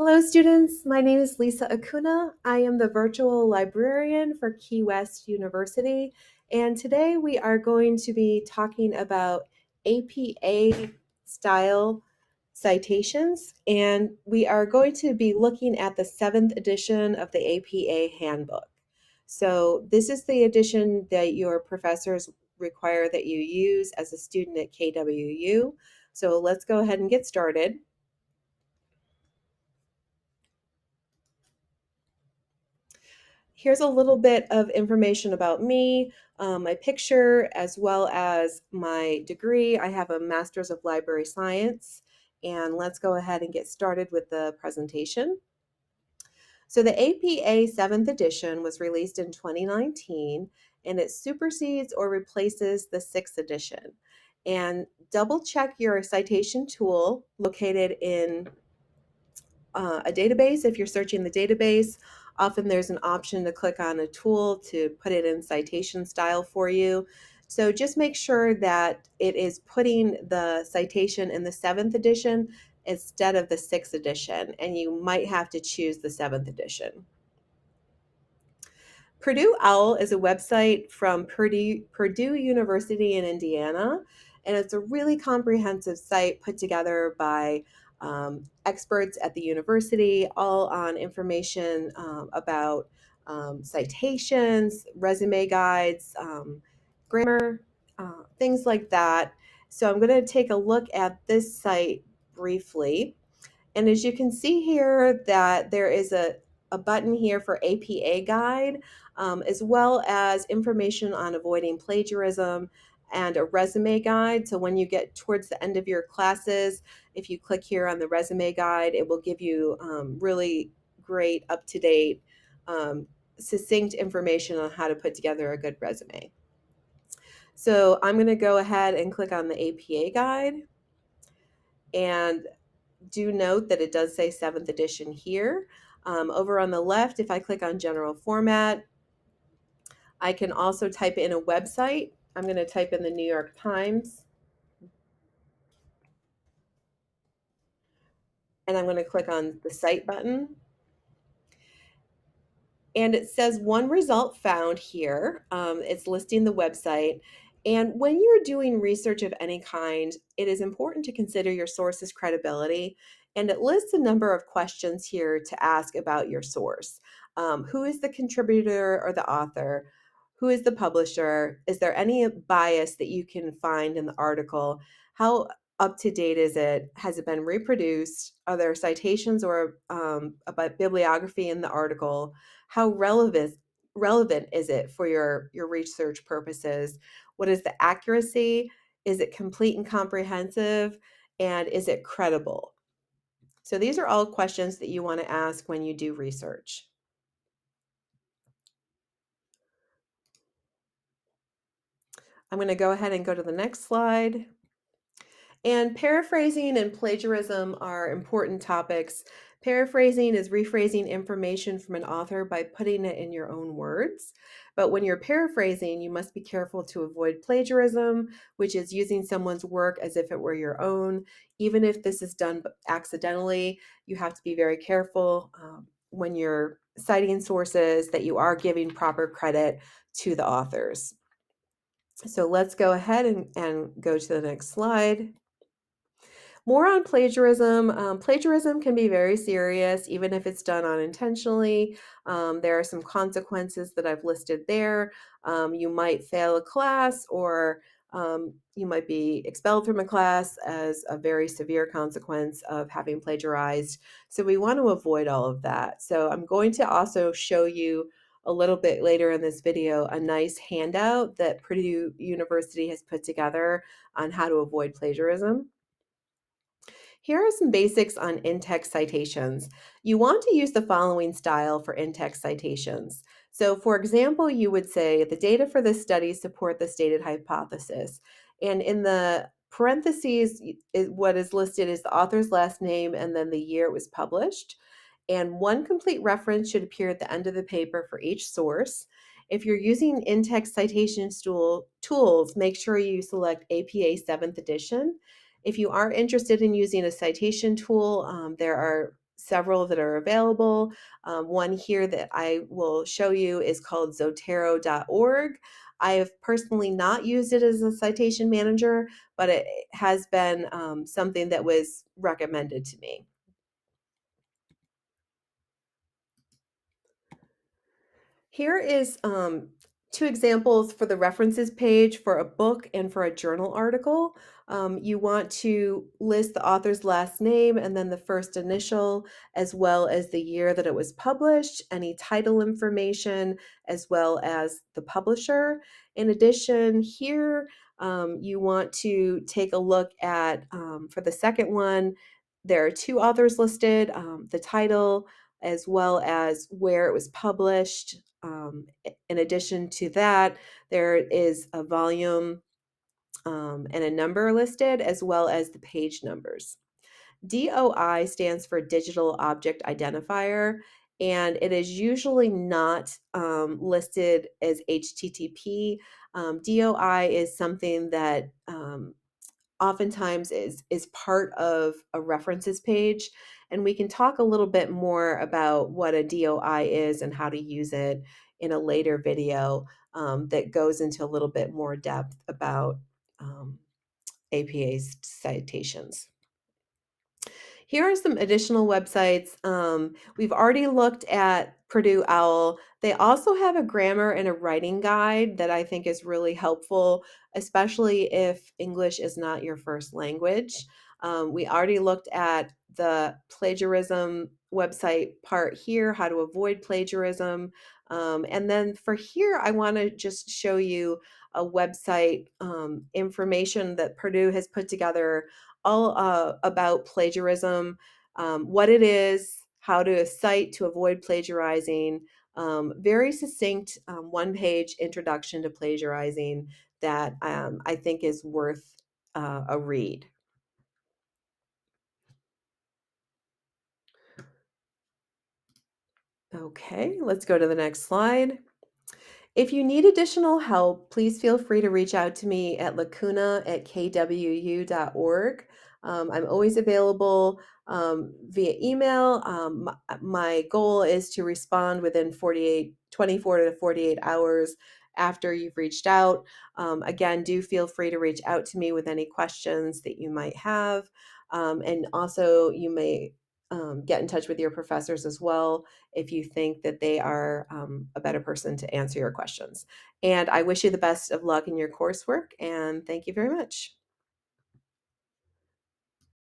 Hello, students. My name is Lisa Acuna. I am the virtual librarian for Key West University, and today we are going to be talking about APA style citations, and we are going to be looking at the 7th edition of the APA handbook. So this is the edition that your professors require that you use as a student at KWU. So let's go ahead and get started. Here's a little bit of information about me, my picture, as well as my degree. I have a Master's of Library Science, and let's go ahead and get started with the presentation. So the APA 7th edition was released in 2019, and it supersedes or replaces the 6th edition. And double check your citation tool located in a database. If you're searching the database, often there's an option to click on a tool to put it in citation style for you. So just make sure that it is putting the citation in the 7th edition instead of the 6th edition, and you might have to choose the 7th edition. Purdue OWL is a website from Purdue University in Indiana, and it's a really comprehensive site put together by experts at the university, all on information about citations, resume guides, grammar, things like that. So I'm going to take a look at this site briefly. And as you can see here that there is a button here for APA guide, as well as information on avoiding plagiarism and a resume guide. So when you get towards the end of your classes, if you click here on the resume guide, it will give you really great, up-to-date, succinct information on how to put together a good resume. So I'm going to go ahead and click on the APA guide, and do note that it does say 7th edition here. Over on the left, if I click on general format, I can also type in a website. I'm going to type in the New York Times, and I'm going to click on the cite button. And it says one result found here. It's listing the website. And when you're doing research of any kind, it is important to consider your source's credibility. And it lists a number of questions here to ask about your source. Who is the contributor or the author? Who is the publisher? Is there any bias that you can find in the article? How up to date is it? Has it been reproduced? Are there citations or about bibliography in the article? How relevant is it for your research purposes? What is the accuracy? Is it complete and comprehensive? And is it credible? So these are all questions that you want to ask when you do research. I'm going to go ahead and go to the next slide. And paraphrasing and plagiarism are important topics. Paraphrasing is rephrasing information from an author by putting it in your own words. But when you're paraphrasing, you must be careful to avoid plagiarism, which is using someone's work as if it were your own. Even if this is done accidentally, you have to be very careful when you're citing sources that you are giving proper credit to the authors. So let's go ahead and go to the next slide. More on plagiarism. Plagiarism can be very serious, even if it's done unintentionally. There are some consequences that I've listed there. You might fail a class, or you might be expelled from a class as a very severe consequence of having plagiarized. So we want to avoid all of that. So I'm going to also show you a little bit later in this video a nice handout that Purdue University has put together on how to avoid plagiarism. Here are some basics on in-text citations. You want to use the following style for in-text citations. So for example, you would say, the data for this study support the stated hypothesis. And in the parentheses, what is listed is the author's last name and then the year it was published. And one complete reference should appear at the end of the paper for each source. If you're using in-text citation tools, make sure you select APA 7th edition. If you are interested in using a citation tool, there are several that are available. One here that I will show you is called Zotero.org. I have personally not used it as a citation manager, but it has been something that was recommended to me. Here is two examples for the references page for a book and for a journal article. You want to list the author's last name and then the first initial, as well as the year that it was published, any title information, as well as the publisher. In addition, here you want to take a look at, for the second one, there are two authors listed, the title, as well as where it was published. In addition to that, there is a volume and a number listed, as well as the page numbers. DOI stands for Digital Object Identifier, and it is usually not listed as HTTP. DOI is something that oftentimes is part of a references page, and we can talk a little bit more about what a DOI is and how to use it in a later video that goes into a little bit more depth about um, APA citations. Here are some additional websites. We've already looked at Purdue OWL. They also have a grammar and a writing guide that I think is really helpful, especially if English is not your first language. We already looked at the plagiarism website part here, how to avoid plagiarism. And then for here, I want to just show you a website information that Purdue has put together all about plagiarism, what it is, how to cite to avoid plagiarizing. Very succinct one-page introduction to plagiarizing that I think is worth a read. Okay, let's go to the next slide. If you need additional help, please feel free to reach out to me at lacuna@kwu.org. I'm always available via email. My goal is to respond within 24 to 48 hours after you've reached out. Again, do feel free to reach out to me with any questions that you might have. And also, you may get in touch with your professors as well if you think that they are a better person to answer your questions. And I wish you the best of luck in your coursework, and thank you very much.